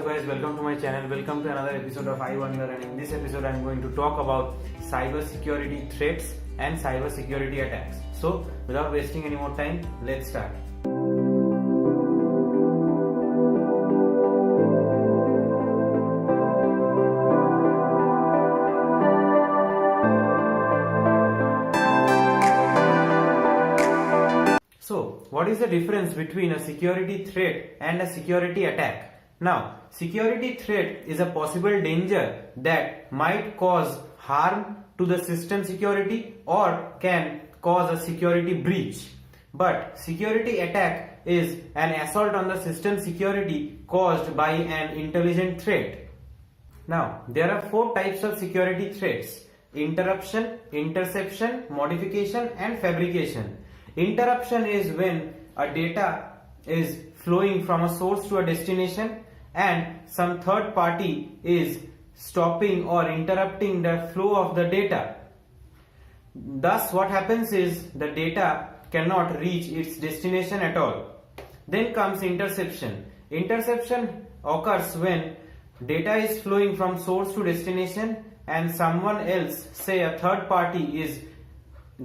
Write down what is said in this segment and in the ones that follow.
guys, welcome to my channel. Welcome to another episode of I Wonder, and in this episode I am going to talk about cyber security threats and cyber security attacks. So without wasting any more time, let's start. So, what is the difference between a security threat and a security attack? Now, security threat is a possible danger that might cause harm to the system security or can cause a security breach. But security attack is an assault on the system security caused by an intelligent threat. Now, there are four types of security threats: interruption, interception, modification, and fabrication. Interruption is when a data is flowing from a source to a destination and some third party is stopping or interrupting the flow of the data. Thus what happens is the data cannot reach its destination at all. Then comes interception. Interception occurs when data is flowing from source to destination and someone else, say a third party, is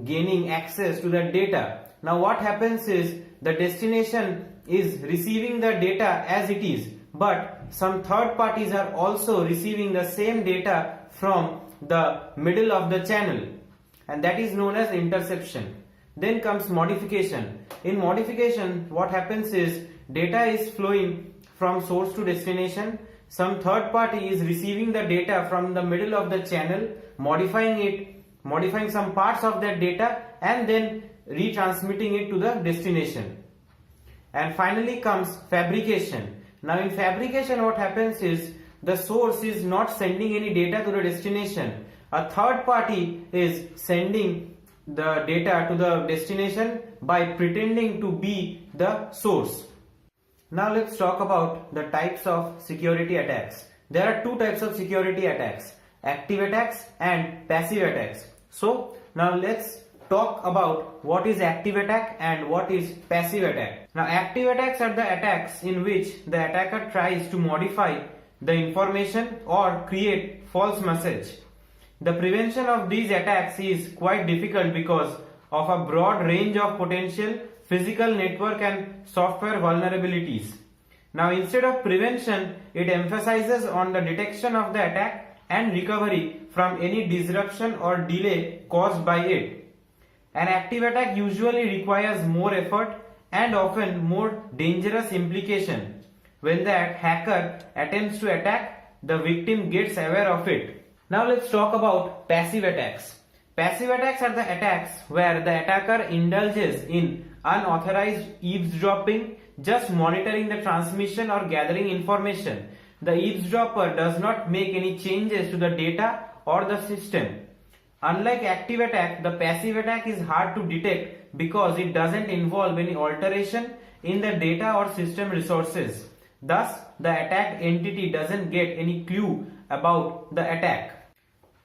gaining access to the data. Now what happens is the destination is receiving the data as it is, but some third parties are also receiving the same data from the middle of the channel, and that is known as interception. Then comes modification. In modification, what happens is data is flowing from source to destination. Some third party is receiving the data from the middle of the channel, modifying some parts of that data and then retransmitting it to the destination. And finally comes fabrication. Now in fabrication, what happens is the source is not sending any data to the destination. A third party is sending the data to the destination by pretending to be the source. Now let's talk about the types of security attacks. There are two types of security attacks: active attacks and passive attacks. So now let's talk about what is active attack and what is passive attack. Now active attacks are the attacks in which the attacker tries to modify the information or create false message. The prevention of these attacks is quite difficult because of a broad range of potential physical, network and software vulnerabilities. Now instead of prevention, it emphasizes on the detection of the attack and recovery from any disruption or delay caused by it. An active attack usually requires more effort and often more dangerous implication. When the hacker attempts to attack, the victim gets aware of it. Now let's talk about passive attacks. Passive attacks are the attacks where the attacker indulges in unauthorized eavesdropping, just monitoring the transmission or gathering information. The eavesdropper does not make any changes to the data or the system. Unlike active attack, the passive attack is hard to detect because it doesn't involve any alteration in the data or system resources. Thus, the attacked entity doesn't get any clue about the attack.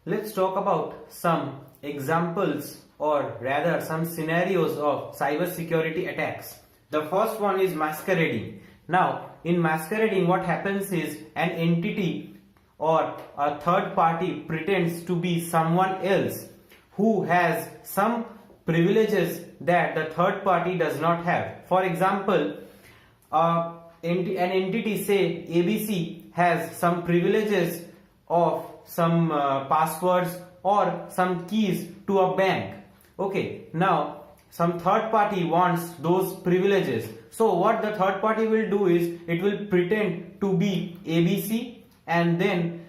Let's talk about some examples, or rather some scenarios of cybersecurity attacks. The first one is masquerading. Now, in masquerading, what happens is an entity or a third party pretends to be someone else who has some privileges that the third party does not have. For example, an entity, say ABC, has some privileges of some passwords or some keys to a bank. Okay, now some third party wants those privileges. So what the third party will do is it will pretend to be ABC and then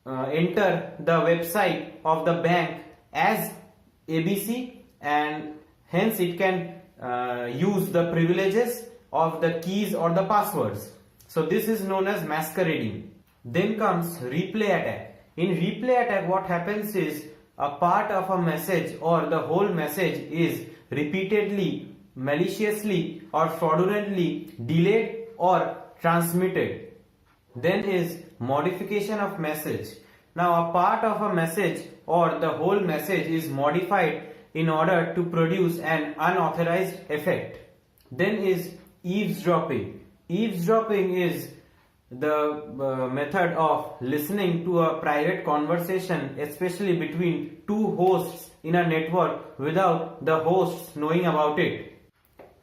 enter the website of the bank as ABC, and hence it can use the privileges of the keys or the passwords. So this is known as masquerading. Then comes replay attack. In replay attack, what happens is a part of a message or the whole message is repeatedly, maliciously or fraudulently delayed or transmitted. Then is modification of message. Now a part of a message or the whole message is modified in order to produce an unauthorized effect. Then is eavesdropping. Eavesdropping is the method of listening to a private conversation, especially between two hosts in a network without the hosts knowing about it.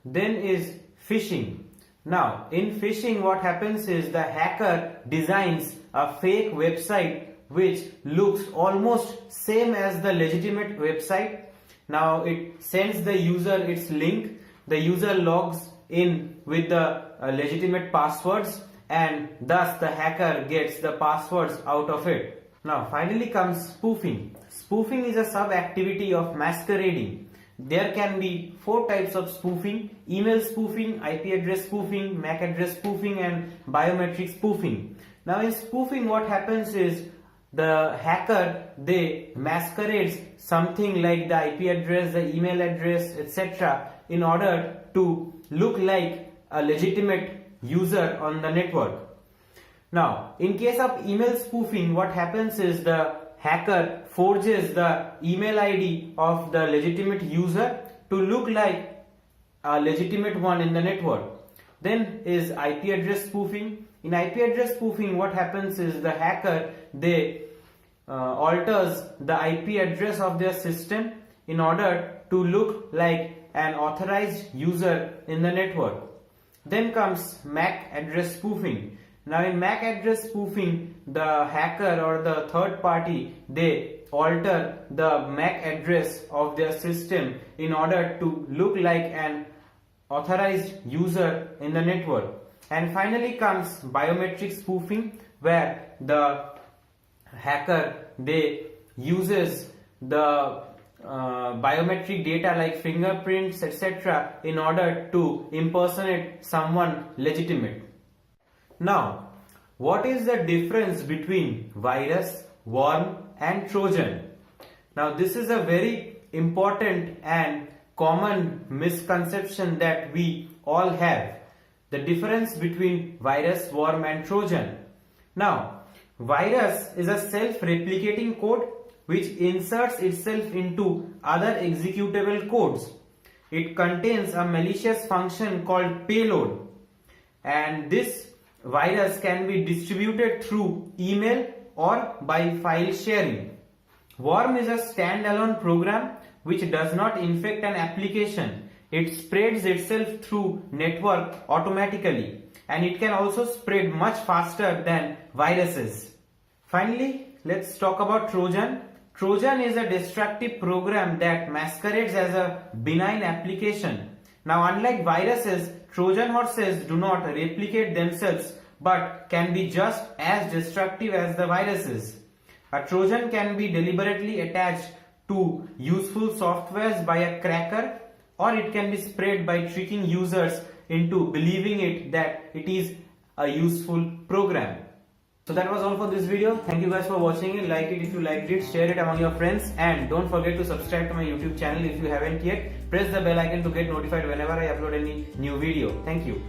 Then is phishing. Now, in phishing, what happens is the hacker designs a fake website which looks almost same as the legitimate website. Now, it sends the user its link. The user logs in with the legitimate passwords, and thus the hacker gets the passwords out of it. Now, finally comes spoofing. Spoofing is a sub-activity of masquerading. There can be 4 types of spoofing: email spoofing, IP address spoofing, MAC address spoofing, and biometric spoofing. Now, in spoofing, what happens is the hacker, they masquerades something like the IP address, the email address, etc. in order to look like a legitimate user on the network. Now, in case of email spoofing, what happens is the hacker forges the email ID of the legitimate user to look like a legitimate one in the network. Then is IP address spoofing. In IP address spoofing, what happens is the hacker, they alters the IP address of their system in order to look like an authorized user in the network. Then comes MAC address spoofing. Now, in MAC address spoofing, the hacker or the third party, they alter the MAC address of their system in order to look like an authorized user in the network. And finally comes biometric spoofing, where the hacker, they uses the biometric data like fingerprints, etc. in order to impersonate someone legitimate. Now, what is the difference between virus, worm and Trojan? Now, this is a very important and common misconception that we all have. The difference between virus, worm and Trojan. Now, virus is a self-replicating code which inserts itself into other executable codes. It contains a malicious function called payload, and this virus can be distributed through email or by file sharing. Worm is a standalone program which does not infect an application. It spreads itself through network automatically, and it can also spread much faster than viruses. Finally, let's talk about Trojan. Trojan is a destructive program that masquerades as a benign application. Now, unlike viruses, Trojan horses do not replicate themselves but can be just as destructive as the viruses. A Trojan can be deliberately attached to useful softwares by a cracker, or it can be spread by tricking users into believing it that it is a useful program. So that was all for this video. Thank you guys for watching it. Like it if you liked it, share it among your friends, and don't forget to subscribe to my YouTube channel if you haven't yet. Press the bell icon to get notified whenever I upload any new video. Thank you.